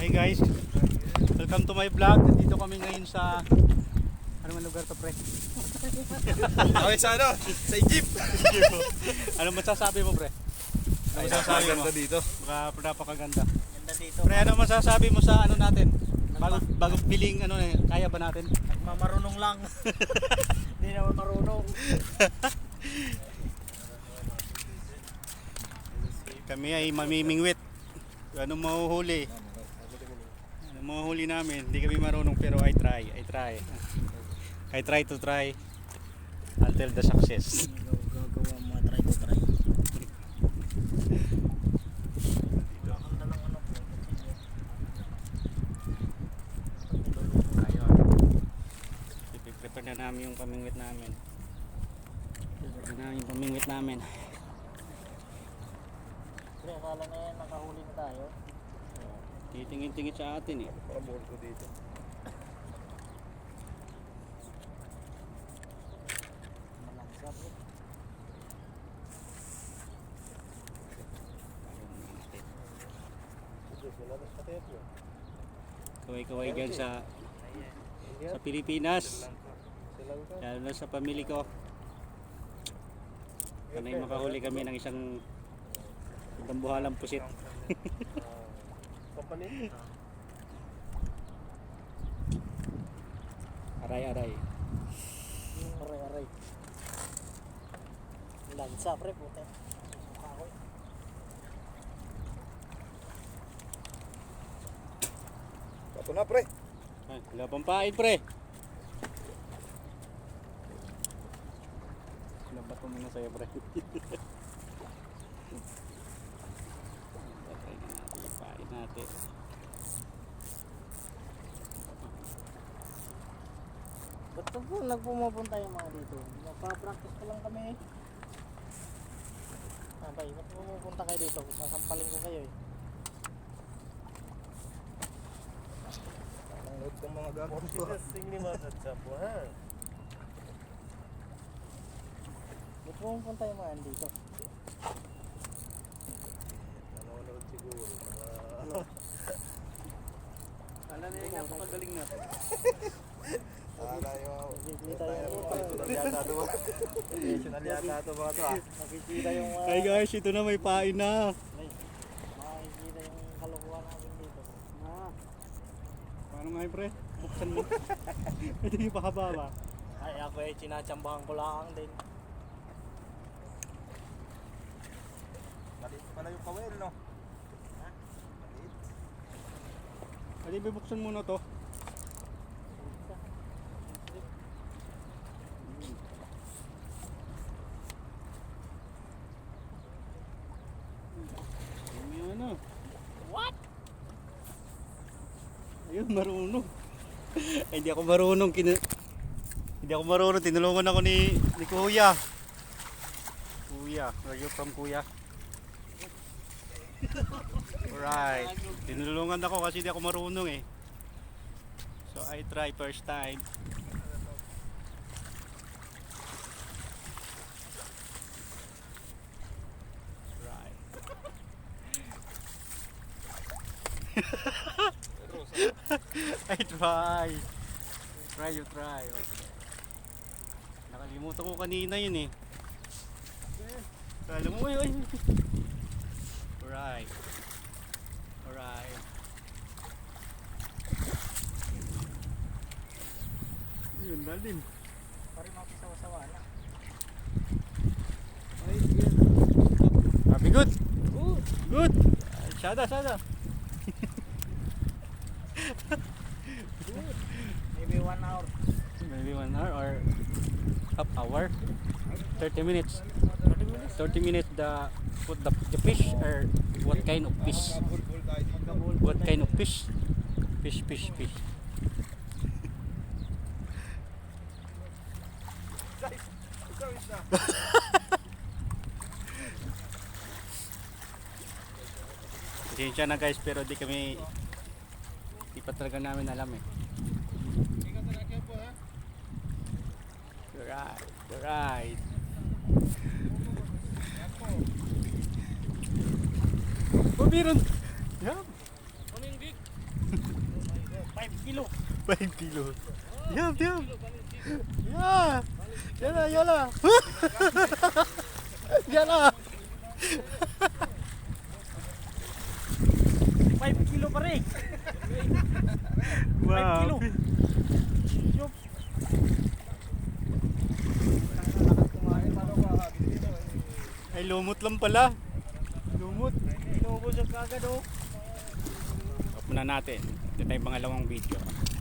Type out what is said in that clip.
Hey guys, welcome to my vlog. Dito kami ngayon sa ano man lugar to, pre? Okay, sa ano? Sa Egypt. Ano masasabi mo, pre? Ano masasabi mo? Ganda dito. Napakaganda. Ganda dito. Pre, ano masasabi mo sa ano natin? Bago feeling ano kaya ba natin? Nagmamarunong lang. Hindi naman marunong. Kami ay mamimingwit. Ano mahuhuli? Ano mahuhuli namin? Hindi kami marunong pero I try to try until the success. Gagawa mo, try to try. Ganda ng ano po. Ayun. Prepare na namin yung pamingwit namin. Prepare na namin yung pamingwit namin. Pre, akala na yan, nakahuli na tayo. Titingin-tingin sa atin eh. Pabor ko dito. Malangsa po. Kaway-kaway dyan sa Pilipinas. Lalo na sa pamilya ko. Sanay makahuli kami ng isang dambuhalang pusit. Company? Aray-aray. Aray-aray. Lansa, pre, puti. Mukha ko. Ito na, pre. Ay, wala pang pain, pre. Labat mo muna sa'yo, pre. Patay na natin yung pain natin. Ba't po nagpumapunta yung mga dito? Magpa-practice pa lang kami eh. Abay, ba't pumupunta kayo dito? Sasampalin ko kayo eh. Nanood kang mga gamit ko. Ba't pumupunta yung mga dito? Nanonood siguro. Alam na yung napakagaling natin. Nakikita yung Professional yata ito. Professional yata ito mga ito ah. Nakikita yung Hey guys, ito na may pain na. makikita yung kalokohan natin dito. Paano nga yun, pre? Buksan mo. Ito yung pakababa. Ay, ako eh, sinatsambahan ko lang din. Maliit pala yung kawel, no? Maliit. Adi, bubuksan muna to. Ano? What? Ayun, marunong. Ay, hindi ako marunong. Hindi ako marunong. Tinulungan ako ni Kuya. Kuya. Where you from, Kuya? Alright. Tinulungan ako kasi hindi ako marunong eh. So, I try first time. Right. I try. Try, you try. Okay. Nakalimutan ko kanina yun eh. Alam mo, ay. Alright. Alright. Yun, lalim. Pari mapisawa-sawa na. Ay, yan. Happy good. Good. Sada. Maybe 1 hour. Maybe 1 hour or half hour. 30 minutes. 30 minutes put the fish or what kind of fish? What kind of fish? Fish. Guys, ikaw isa. Pasensya na guys pero di pa talaga namin alam eh. Right. Oh, meron. Yeah. 5 kilo. 5 kilo. Yum, yum. Yeah. Yala, yala. Yala. 5 kilo pa rin. Wow. kilo. Yup. Ay, lumot lang pala. Lumot. Inubos yung kagad oh. Stop muna natin. Ito tayong pangalawang video.